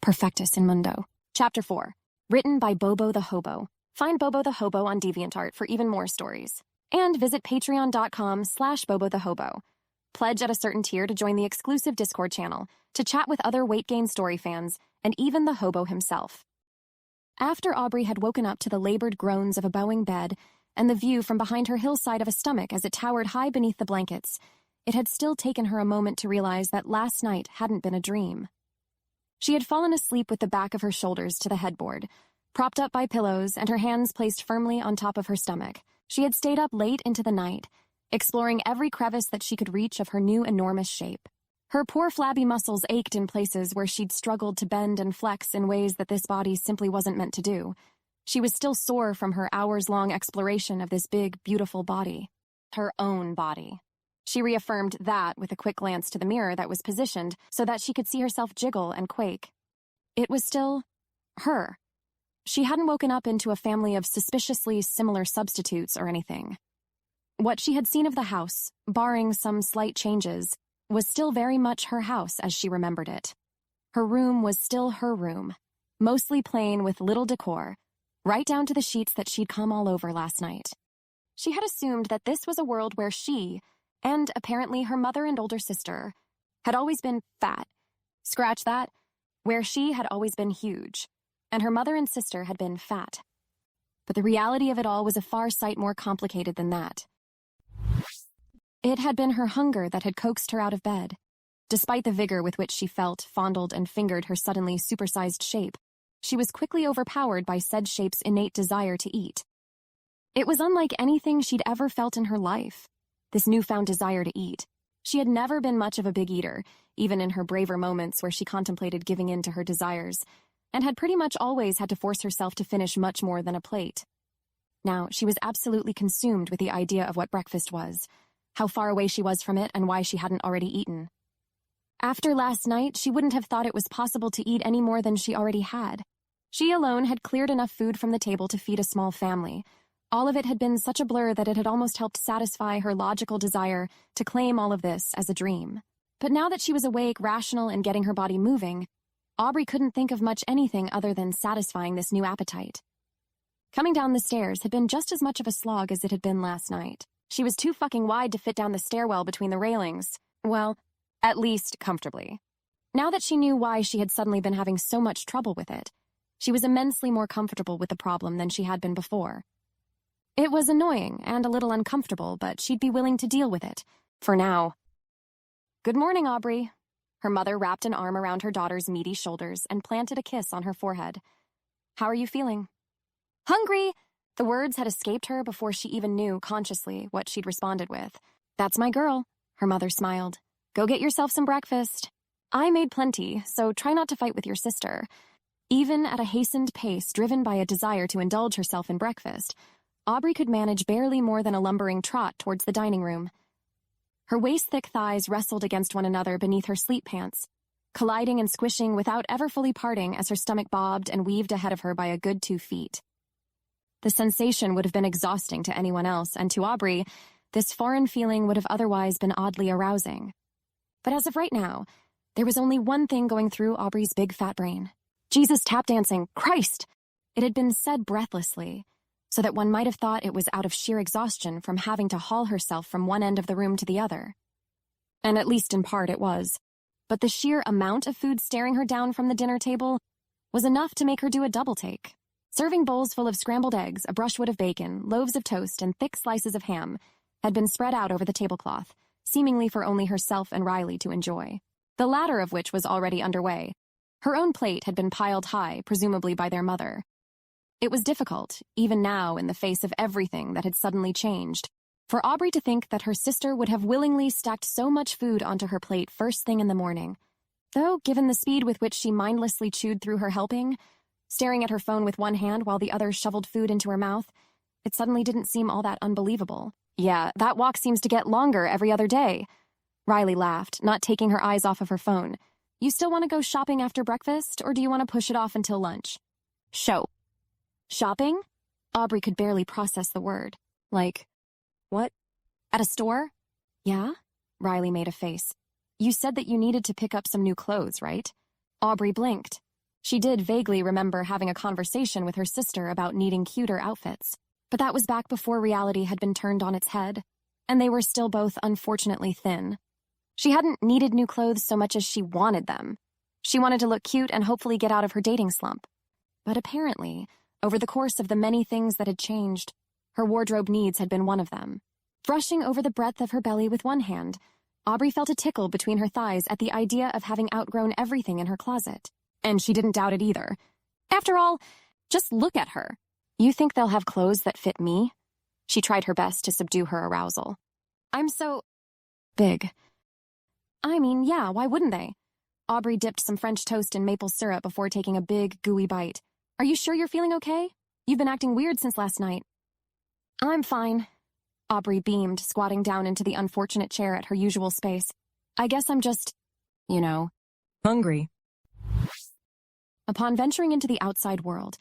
Perfectus in Mundo. Chapter 4. Written by Bobo the Hobo. Find Bobo the Hobo on DeviantArt for even more stories. And visit patreon.com/Bobo the Hobo. Pledge at a certain tier to join the exclusive Discord channel, to chat with other Weight Gain story fans, and even the hobo himself. After Aubrey had woken up to the labored groans of a bowing bed and the view from behind her hillside of a stomach as it towered high beneath the blankets, it had still taken her a moment to realize that last night hadn't been a dream. She had fallen asleep with the back of her shoulders to the headboard, propped up by pillows and her hands placed firmly on top of her stomach. She had stayed up late into the night, exploring every crevice that she could reach of her new enormous shape. Her poor flabby muscles ached in places where she'd struggled to bend and flex in ways that this body simply wasn't meant to do. She was still sore from her hours-long exploration of this big, beautiful body. Her own body. She reaffirmed that with a quick glance to the mirror that was positioned so that she could see herself jiggle and quake. It was still her. She hadn't woken up into a family of suspiciously similar substitutes or anything. What she had seen of the house, barring some slight changes, was still very much her house as she remembered it. Her room was still her room, mostly plain with little decor, right down to the sheets that she'd come all over last night. She had assumed that this was a world where she, and apparently her mother and older sister, had always been fat. Scratch that, where she had always been huge, and her mother and sister had been fat. But the reality of it all was a far sight more complicated than that. It had been her hunger that had coaxed her out of bed. Despite the vigor with which she felt, fondled, and fingered her suddenly supersized shape, she was quickly overpowered by said shape's innate desire to eat. It was unlike anything she'd ever felt in her life, this newfound desire to eat. She had never been much of a big eater, even in her braver moments where she contemplated giving in to her desires, and had pretty much always had to force herself to finish much more than a plate. Now, she was absolutely consumed with the idea of what breakfast was, how far away she was from it, and why she hadn't already eaten. After last night, she wouldn't have thought it was possible to eat any more than she already had. She alone had cleared enough food from the table to feed a small family. All of it had been such a blur that it had almost helped satisfy her logical desire to claim all of this as a dream. But now that she was awake, rational, and getting her body moving, Aubrey couldn't think of much anything other than satisfying this new appetite. Coming down the stairs had been just as much of a slog as it had been last night. She was too fucking wide to fit down the stairwell between the railings. Well, at least comfortably. Now that she knew why she had suddenly been having so much trouble with it, she was immensely more comfortable with the problem than she had been before. It was annoying and a little uncomfortable, but she'd be willing to deal with it. For now. Good morning, Aubrey. Her mother wrapped an arm around her daughter's meaty shoulders and planted a kiss on her forehead. How are you feeling? Hungry! The words had escaped her before she even knew, consciously, what she'd responded with. That's my girl, her mother smiled. Go get yourself some breakfast. I made plenty, so try not to fight with your sister. Even at a hastened pace driven by a desire to indulge herself in breakfast, Aubrey could manage barely more than a lumbering trot towards the dining room. Her waist-thick thighs wrestled against one another beneath her sleep pants, colliding and squishing without ever fully parting as her stomach bobbed and weaved ahead of her by a good 2 feet. The sensation would have been exhausting to anyone else, and to Aubrey, this foreign feeling would have otherwise been oddly arousing. But as of right now, there was only one thing going through Aubrey's big fat brain. Jesus, tap dancing! Christ! It had been said breathlessly, so that one might have thought it was out of sheer exhaustion from having to haul herself from one end of the room to the other. And at least in part it was. But the sheer amount of food staring her down from the dinner table was enough to make her do a double take. Serving bowls full of scrambled eggs, a brushwood of bacon, loaves of toast, and thick slices of ham had been spread out over the tablecloth, seemingly for only herself and Riley to enjoy, the latter of which was already underway. Her own plate had been piled high, presumably by their mother. It was difficult, even now in the face of everything that had suddenly changed, for Aubrey to think that her sister would have willingly stacked so much food onto her plate first thing in the morning. Though, given the speed with which she mindlessly chewed through her helping, staring at her phone with one hand while the other shoveled food into her mouth, it suddenly didn't seem all that unbelievable. Yeah, that walk seems to get longer every other day. Riley laughed, not taking her eyes off of her phone. You still want to go shopping after breakfast, or do you want to push it off until lunch? Shopping? Aubrey could barely process the word. Like, what? At a store? Yeah? Riley made a face. You said that you needed to pick up some new clothes, right? Aubrey blinked. She did vaguely remember having a conversation with her sister about needing cuter outfits, but that was back before reality had been turned on its head, and they were still both unfortunately thin. She hadn't needed new clothes so much as she wanted them. She wanted to look cute and hopefully get out of her dating slump. But apparently, over the course of the many things that had changed, her wardrobe needs had been one of them. Brushing over the breadth of her belly with one hand, Aubrey felt a tickle between her thighs at the idea of having outgrown everything in her closet. And she didn't doubt it either. After all, just look at her. You think they'll have clothes that fit me? She tried her best to subdue her arousal. I'm so big. I mean, yeah, why wouldn't they? Aubrey dipped some French toast in maple syrup before taking a big, gooey bite. Are you sure you're feeling okay? You've been acting weird since last night. I'm fine. Aubrey beamed, squatting down into the unfortunate chair at her usual space. I guess I'm just, hungry. Upon venturing into the outside world,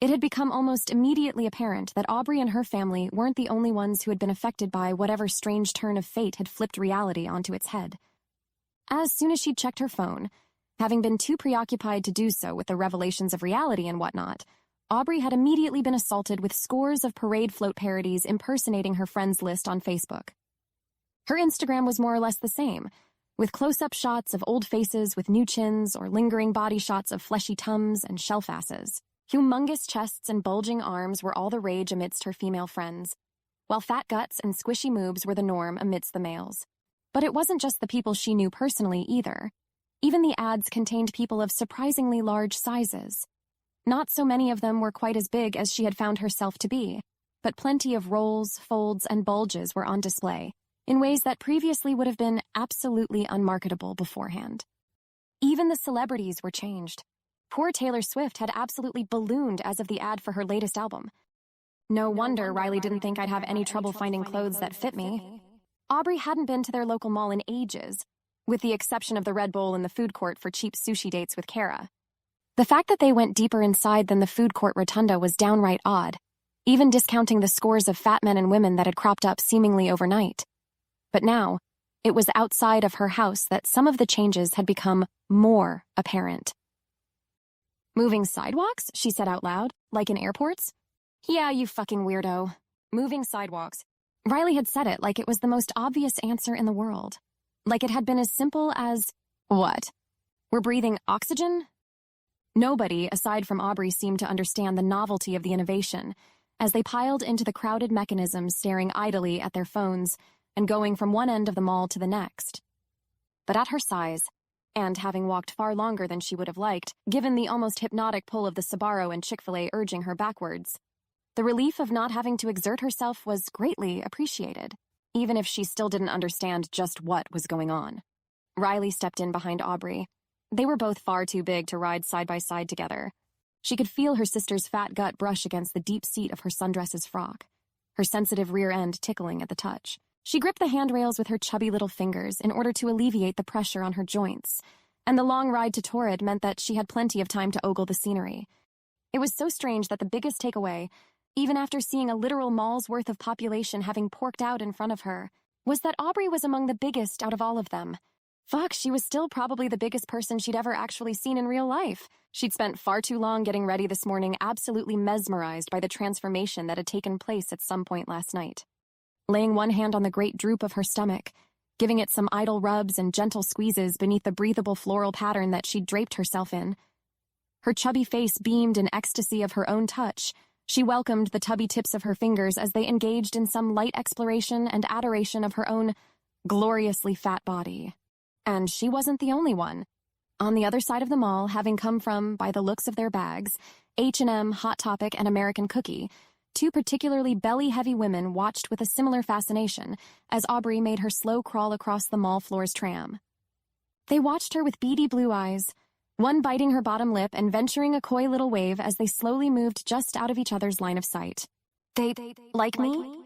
it had become almost immediately apparent that Aubrey and her family weren't the only ones who had been affected by whatever strange turn of fate had flipped reality onto its head. As soon as she'd checked her phone, having been too preoccupied to do so with the revelations of reality and whatnot, Aubrey had immediately been assaulted with scores of parade float parodies impersonating her friends list on Facebook. Her Instagram was more or less the same, with close-up shots of old faces with new chins or lingering body shots of fleshy tums and shelf asses. Humongous chests and bulging arms were all the rage amidst her female friends, while fat guts and squishy moobs were the norm amidst the males. But it wasn't just the people she knew personally either. Even the ads contained people of surprisingly large sizes. Not so many of them were quite as big as she had found herself to be, but plenty of rolls, folds, and bulges were on display, in ways that previously would have been absolutely unmarketable beforehand. Even the celebrities were changed. Poor Taylor Swift had absolutely ballooned as of the ad for her latest album. No wonder Riley didn't think I'd have any trouble finding clothes that fit me. Aubrey hadn't been to their local mall in ages, with the exception of the Red Bowl in the food court for cheap sushi dates with Kara. The fact that they went deeper inside than the food court rotunda was downright odd, even discounting the scores of fat men and women that had cropped up seemingly overnight. But now, it was outside of her house that some of the changes had become more apparent. Moving sidewalks? She said out loud, like in airports. Yeah, you fucking weirdo. Moving sidewalks. Riley had said it like it was the most obvious answer in the world. Like it had been as simple as, what? We're breathing oxygen? Nobody, aside from Aubrey, seemed to understand the novelty of the innovation, as they piled into the crowded mechanisms staring idly at their phones and going from one end of the mall to the next. But at her size, and having walked far longer than she would have liked, given the almost hypnotic pull of the Sbarro and Chick-fil-A urging her backwards, the relief of not having to exert herself was greatly appreciated, even if she still didn't understand just what was going on. Riley stepped in behind Aubrey. They were both far too big to ride side by side together. She could feel her sister's fat gut brush against the deep seat of her sundress's frock, her sensitive rear end tickling at the touch. She gripped the handrails with her chubby little fingers in order to alleviate the pressure on her joints, and the long ride to Torrid meant that she had plenty of time to ogle the scenery. It was so strange that the biggest takeaway, even after seeing a literal mall's worth of population having porked out in front of her, was that Aubrey was among the biggest out of all of them. Fuck, she was still probably the biggest person she'd ever actually seen in real life. She'd spent far too long getting ready this morning, absolutely mesmerized by the transformation that had taken place at some point last night. Laying one hand on the great droop of her stomach, giving it some idle rubs and gentle squeezes beneath the breathable floral pattern that she'd draped herself in. Her chubby face beamed in ecstasy of her own touch. She welcomed the tubby tips of her fingers as they engaged in some light exploration and adoration of her own gloriously fat body. And she wasn't the only one. On the other side of the mall, having come from, by the looks of their bags, H&M, Hot Topic, and American Cookie, two particularly belly-heavy women watched with a similar fascination as Aubrey made her slow crawl across the mall floor's tram. They watched her with beady blue eyes, one biting her bottom lip and venturing a coy little wave as they slowly moved just out of each other's line of sight. They like me?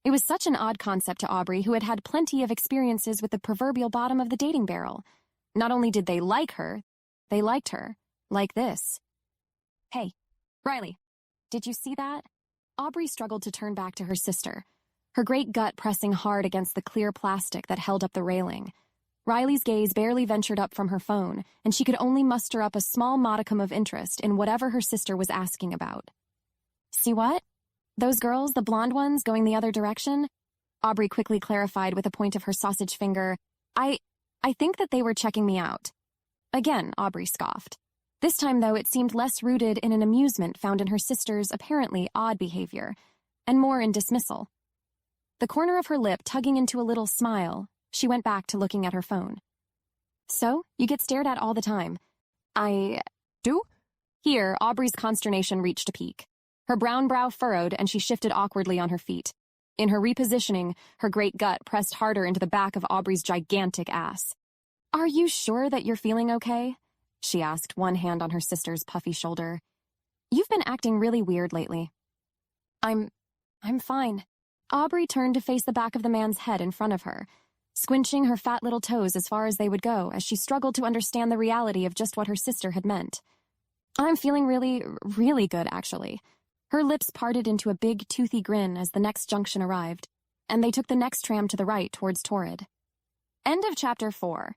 It was such an odd concept to Aubrey, who had had plenty of experiences with the proverbial bottom of the dating barrel. Not only did they like her, they liked her. Like this. Hey, Riley, did you see that? Aubrey struggled to turn back to her sister, her great gut pressing hard against the clear plastic that held up the railing. Riley's gaze barely ventured up from her phone, and she could only muster up a small modicum of interest in whatever her sister was asking about. See what? Those girls, the blonde ones, going the other direction? Aubrey quickly clarified with a point of her sausage finger. I think that they were checking me out. Again, Aubrey scoffed. This time, though, it seemed less rooted in an amusement found in her sister's apparently odd behavior, and more in dismissal. The corner of her lip tugging into a little smile, she went back to looking at her phone. So, you get stared at all the time. I do? Here, Aubrey's consternation reached a peak. Her brown brow furrowed, and she shifted awkwardly on her feet. In her repositioning, her great gut pressed harder into the back of Aubrey's gigantic ass. Are you sure that you're feeling okay? She asked, one hand on her sister's puffy shoulder. You've been acting really weird lately. I'm fine. Aubrey turned to face the back of the man's head in front of her, squinching her fat little toes as far as they would go as she struggled to understand the reality of just what her sister had meant. I'm feeling really, really good, actually. Her lips parted into a big, toothy grin as the next junction arrived, and they took the next tram to the right towards Torrid. End of Chapter 4.